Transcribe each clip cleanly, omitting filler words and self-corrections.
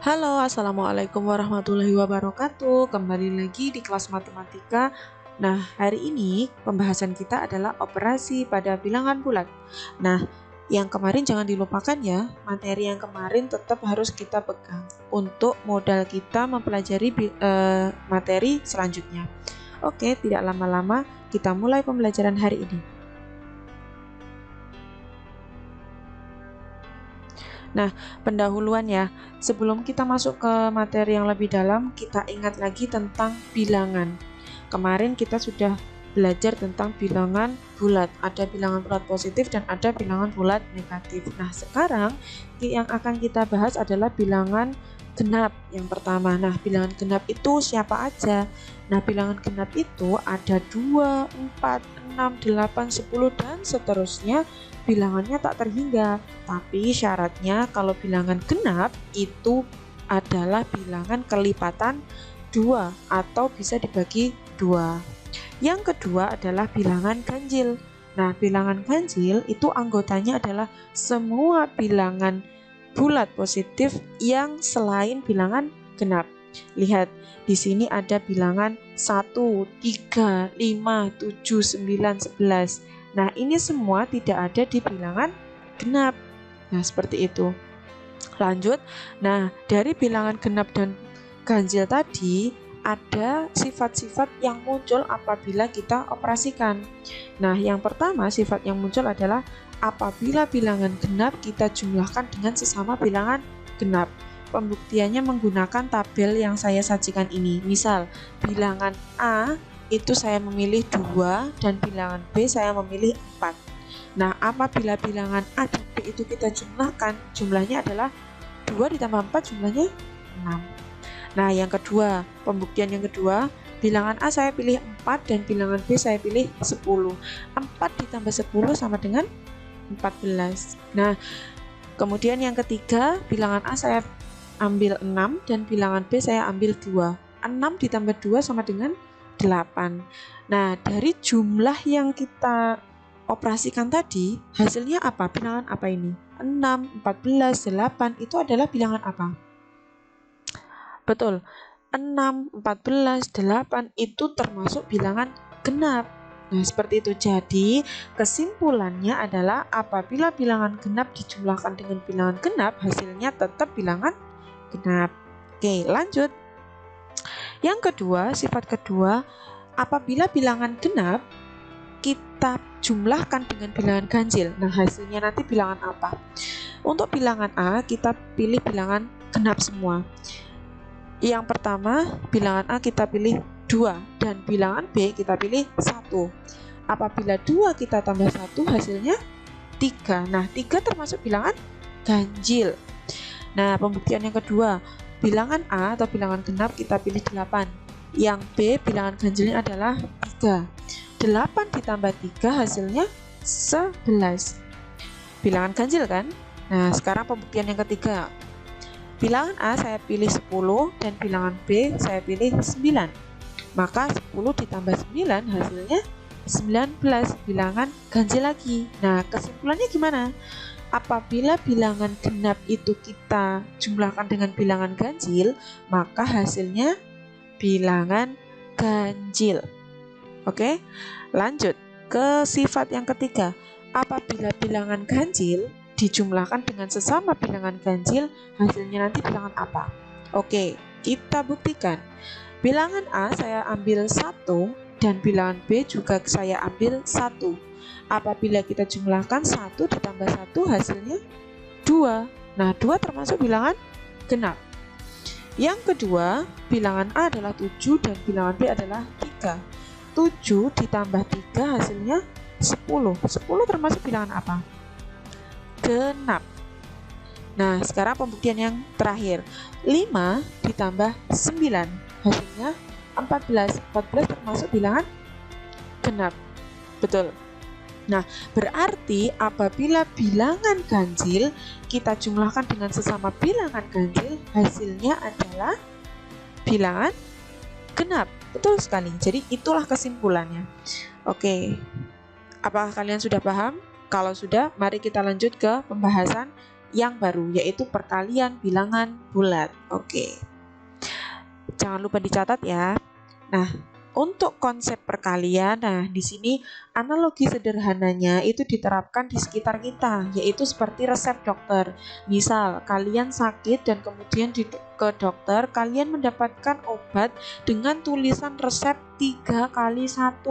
Halo, Assalamualaikum warahmatullahi wabarakatuh. Kembali lagi di kelas matematika. Nah, hari ini pembahasan kita adalah operasi pada bilangan bulat. Nah, yang kemarin jangan dilupakan ya, materi yang kemarin tetap harus kita pegang untuk modal kita mempelajari materi selanjutnya. Oke, tidak lama-lama kita mulai pembelajaran hari ini. Nah, pendahuluan ya. Sebelum kita masuk ke materi yang lebih dalam, kita ingat lagi tentang bilangan. Kemarin kita sudah belajar tentang bilangan bulat. Ada bilangan bulat positif dan ada bilangan bulat negatif. Nah, sekarang yang akan kita bahas adalah bilangan genap yang pertama. Nah, bilangan genap itu siapa aja? Nah, bilangan genap itu ada 2, 4, 6, 8, 10, dan seterusnya. Bilangannya tak terhingga, tapi syaratnya kalau bilangan genap itu adalah bilangan kelipatan 2 atau bisa dibagi 2. Yang kedua adalah bilangan ganjil. Nah, bilangan ganjil itu anggotanya adalah semua bilangan bulat positif yang selain bilangan genap. Lihat, di sini ada bilangan 1, 3, 5, 7, 9, 11. Nah, ini semua tidak ada di bilangan genap. Nah, seperti itu. Lanjut. Nah, dari bilangan genap dan ganjil tadi ada sifat-sifat yang muncul apabila kita operasikan. Nah, yang pertama sifat yang muncul adalah apabila bilangan genap kita jumlahkan dengan sesama bilangan genap. Pembuktiannya menggunakan tabel yang saya sajikan ini. Misal, bilangan A itu saya memilih 2 dan bilangan B saya memilih 4. Nah, apabila bilangan A dan B itu kita jumlahkan, jumlahnya adalah 2 ditambah 4 jumlahnya 6. Nah, yang kedua, pembuktian yang kedua, bilangan A saya pilih 4 dan bilangan B saya pilih 10. 4 ditambah 10 sama dengan 14. Nah, kemudian yang ketiga, bilangan A saya ambil 6 dan bilangan B saya ambil 2. 6 ditambah 2 sama dengan 8. Nah, dari jumlah yang kita operasikan tadi, hasilnya apa? Bilangan apa ini? 6, 14, 8 itu adalah bilangan apa? Betul, 6, 14, 8 itu termasuk bilangan genap. Nah, seperti itu. Jadi, kesimpulannya adalah apabila bilangan genap dijumlahkan dengan bilangan genap, hasilnya tetap bilangan genap. Oke, lanjut. Yang kedua, sifat kedua, apabila bilangan genap kita jumlahkan dengan bilangan ganjil. Nah, hasilnya nanti bilangan apa? Untuk bilangan A, kita pilih bilangan genap semua. Yang pertama, bilangan A kita pilih 2 dan bilangan B kita pilih 1. Apabila 2 kita tambah 1, hasilnya 3. Nah, 3 termasuk bilangan ganjil. Nah, pembuktian yang kedua, bilangan A atau bilangan genap kita pilih 8. Yang B bilangan ganjilnya adalah 3. 8 ditambah 3 hasilnya 11. Bilangan ganjil kan? Nah, sekarang pembuktian yang ketiga. Bilangan A saya pilih 10 dan bilangan B saya pilih 9. Maka 10 ditambah 9 hasilnya 19. Bilangan ganjil lagi. Nah, kesimpulannya gimana? Apabila bilangan genap itu kita jumlahkan dengan bilangan ganjil, maka hasilnya bilangan ganjil. Oke, lanjut ke sifat yang ketiga. Apabila bilangan ganjil dijumlahkan dengan sesama bilangan ganjil, hasilnya nanti bilangan apa? Oke, kita buktikan. Bilangan A saya ambil 1 dan bilangan B juga saya ambil 1. Apabila kita jumlahkan 1 ditambah 1 hasilnya 2. Nah, 2 termasuk bilangan genap. Yang kedua, bilangan A adalah 7 dan bilangan B adalah 3. 7 ditambah 3 hasilnya 10. 10 termasuk bilangan apa? Genap. Nah, sekarang pembuktian yang terakhir. 5 ditambah 9 hasilnya 14. 14 termasuk bilangan genap. Betul. Nah, berarti apabila bilangan ganjil kita jumlahkan dengan sesama bilangan ganjil, hasilnya adalah bilangan genap. Betul sekali. Jadi itulah kesimpulannya. Oke. Apakah kalian sudah paham? Kalau sudah, mari kita lanjut ke pembahasan yang baru, yaitu perkalian bilangan bulat. Oke. Jangan lupa dicatat ya. Nah, untuk konsep perkalian, di sini analogi sederhananya itu diterapkan di sekitar kita, yaitu seperti resep dokter. Misal, kalian sakit dan kemudian ke dokter, kalian mendapatkan obat dengan tulisan resep 3 kali 1.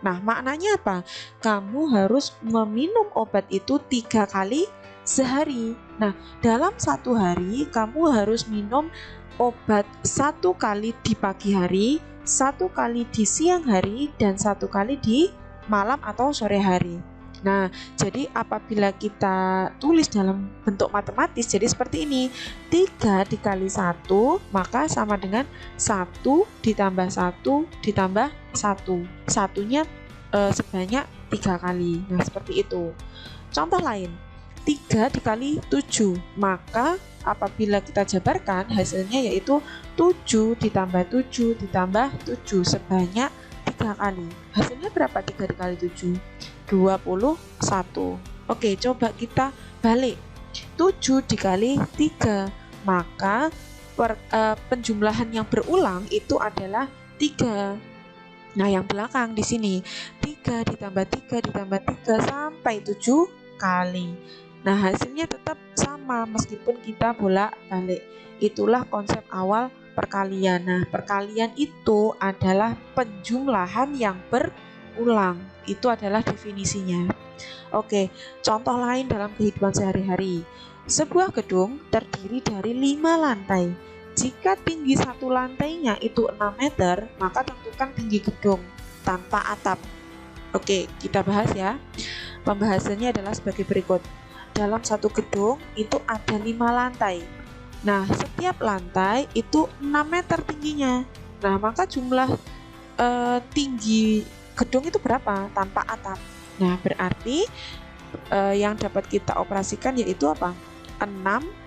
Nah, maknanya apa? Kamu harus meminum obat itu 3 kali sehari. Nah, dalam 1 hari kamu harus minum obat 1 kali di pagi hari, 1 kali di siang hari, dan 1 kali di malam atau sore hari. Nah, jadi apabila kita tulis dalam bentuk matematis, jadi seperti ini, 3 dikali 1 maka sama dengan 1 ditambah 1 ditambah 1. Satunya sebanyak 3 kali. Nah, seperti itu. Contoh lain, 3 dikali 7, maka apabila kita jabarkan hasilnya yaitu 7 ditambah 7 ditambah 7 sebanyak 3 kali. Hasilnya berapa 3 dikali 7? 21. Oke, coba kita balik. 7 dikali 3, maka penjumlahan yang berulang itu adalah 3. Nah, yang belakang di sini 3 ditambah 3 ditambah 3 sampai 7 kali. Nah, hasilnya tetap sama meskipun kita bolak-balik. Itulah konsep awal perkalian. Nah, perkalian itu adalah penjumlahan yang berulang. Itu adalah definisinya. Oke, contoh lain dalam kehidupan sehari-hari. Sebuah gedung terdiri dari 5 lantai. Jika tinggi satu lantainya itu 6 meter, maka tentukan tinggi gedung tanpa atap. Oke, kita bahas ya. Pembahasannya adalah sebagai berikut. Dalam satu gedung itu ada 5 lantai. Nah, setiap lantai itu 6 meter tingginya. Nah, maka jumlah tinggi gedung itu berapa tanpa atap? Nah, berarti yang dapat kita operasikan yaitu apa? 6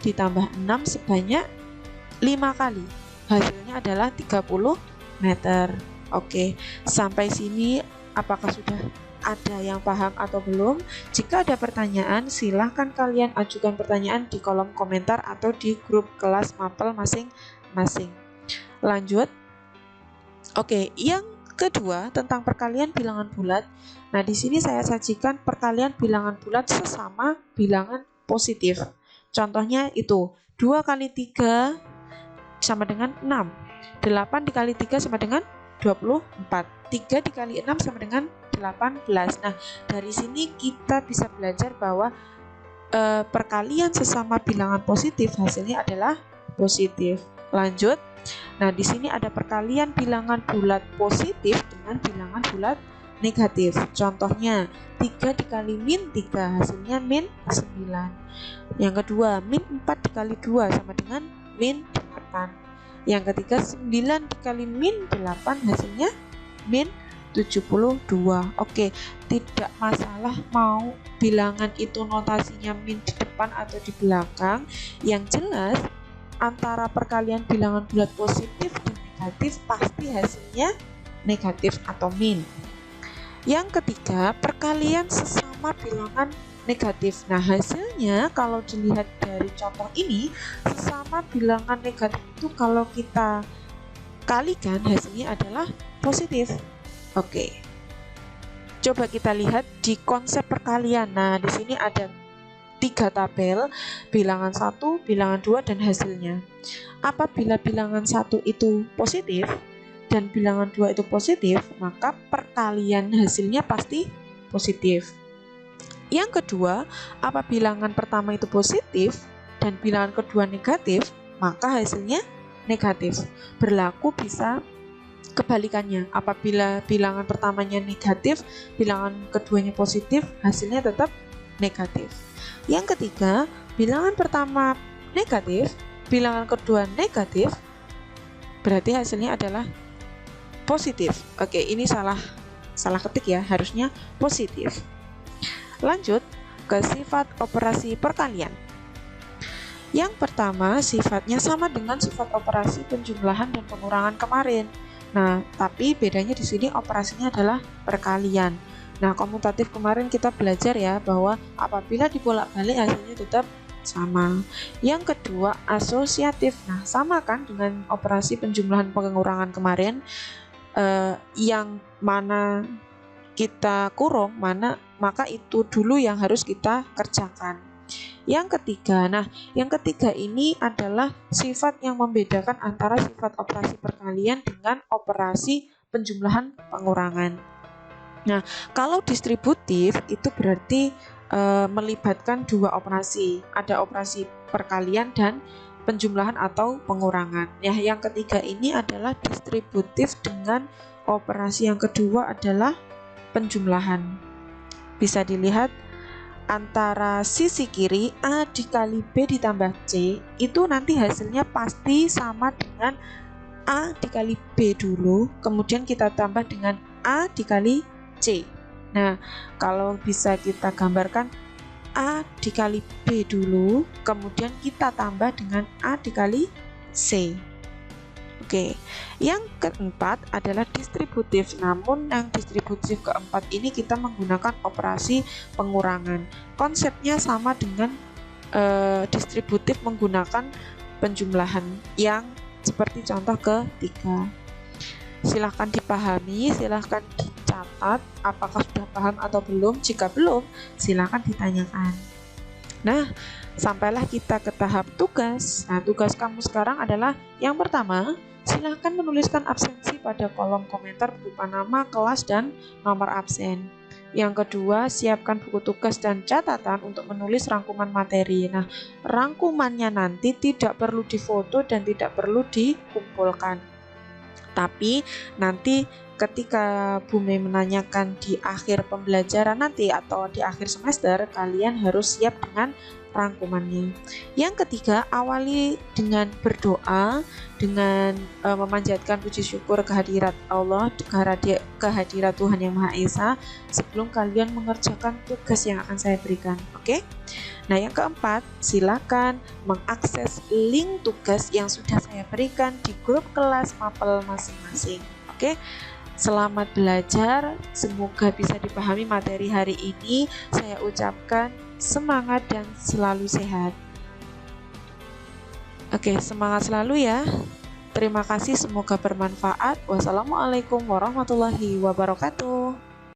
ditambah 6 sebanyak 5 kali. Hasilnya adalah 30 meter. Oke, sampai sini apakah sudah ada yang paham atau belum? Jika ada pertanyaan, silahkan kalian ajukan pertanyaan di kolom komentar atau di grup kelas mapel masing-masing. Lanjut. Oke, yang kedua tentang perkalian bilangan bulat. Nah, di sini saya sajikan perkalian bilangan bulat sesama bilangan positif. Contohnya itu 2 kali 3 sama dengan 6. 8 dikali 3 sama dengan 24. 3 dikali 6 sama dengan 18. Nah, dari sini kita bisa belajar bahwa perkalian sesama bilangan positif hasilnya adalah positif. Lanjut. Nah, di sini ada perkalian bilangan bulat positif dengan bilangan bulat negatif. Contohnya 3 dikali min 3 hasilnya min 9. Yang kedua, min 4 dikali 2 sama dengan min 8. Yang ketiga, 9 dikali min 8 hasilnya min 72. Oke, tidak masalah mau bilangan itu notasinya min di depan atau di belakang. Yang jelas antara perkalian bilangan bulat positif dan negatif pasti hasilnya negatif atau min. Yang ketiga, perkalian sesama bilangan negatif. Nah, hasilnya kalau dilihat dari contoh ini, sesama bilangan negatif itu kalau kita kalikan hasilnya adalah positif. Oke. Coba kita lihat di konsep perkalian. Nah, di sini ada 3 tabel, bilangan 1, bilangan 2, dan hasilnya. Apabila bilangan 1 itu positif dan bilangan 2 itu positif, maka perkalian hasilnya pasti positif. Yang kedua, apabila bilangan pertama itu positif dan bilangan kedua negatif, maka hasilnya negatif. Berlaku bisa kebalikannya. Apabila bilangan pertamanya negatif, bilangan keduanya positif, hasilnya tetap negatif. Yang ketiga, bilangan pertama negatif, bilangan kedua negatif, berarti hasilnya adalah positif. Oke, ini salah ketik ya, harusnya positif. Lanjut ke sifat operasi perkalian. Yang pertama, sifatnya sama dengan sifat operasi penjumlahan dan pengurangan kemarin. Nah, tapi bedanya di sini operasinya adalah perkalian. Nah, komutatif kemarin kita belajar ya bahwa apabila dibolak-balik hasilnya tetap sama. Yang kedua, asosiatif. Nah, sama kan dengan operasi penjumlahan pengurangan kemarin, yang mana kita kurung, maka itu dulu yang harus kita kerjakan. Yang ketiga, yang ketiga ini adalah sifat yang membedakan antara sifat operasi perkalian dengan operasi penjumlahan pengurangan. Nah, kalau distributif itu berarti melibatkan dua operasi, ada operasi perkalian dan penjumlahan atau pengurangan. Ya, yang ketiga ini adalah distributif dengan operasi yang kedua adalah penjumlahan. Bisa dilihat antara sisi kiri A dikali B ditambah C, itu nanti hasilnya pasti sama dengan A dikali B dulu, kemudian kita tambah dengan A dikali C. Nah, kalau bisa kita gambarkan A dikali B dulu, kemudian kita tambah dengan A dikali C. Oke, yang keempat adalah distributif. Namun yang distributif keempat ini kita menggunakan operasi pengurangan. Konsepnya sama dengan distributif menggunakan penjumlahan yang seperti contoh ketiga. Silahkan dipahami, silahkan dicatat apakah sudah paham atau belum. Jika belum, silahkan ditanyakan. Nah, sampailah kita ke tahap tugas. Nah, tugas kamu sekarang adalah yang pertama, silahkan menuliskan absensi pada kolom komentar berupa nama, kelas, dan nomor absen. Yang kedua, siapkan buku tugas dan catatan untuk menulis rangkuman materi. Nah, rangkumannya nanti tidak perlu difoto dan tidak perlu dikumpulkan. Tapi nanti ketika Bu Mei menanyakan di akhir pembelajaran nanti atau di akhir semester, kalian harus siap dengan rangkumannya. Yang ketiga, awali dengan berdoa, dengan memanjatkan puji syukur kehadirat Allah, kehadirat Tuhan Yang Maha Esa sebelum kalian mengerjakan tugas yang akan saya berikan. Oke? Nah, yang keempat, silakan mengakses link tugas yang sudah saya berikan di grup kelas mapel masing-masing. Oke? Selamat belajar, semoga bisa dipahami materi hari ini. Saya ucapkan semangat dan selalu sehat. Oke, semangat selalu ya. Terima kasih, semoga bermanfaat. Wassalamualaikum warahmatullahi wabarakatuh.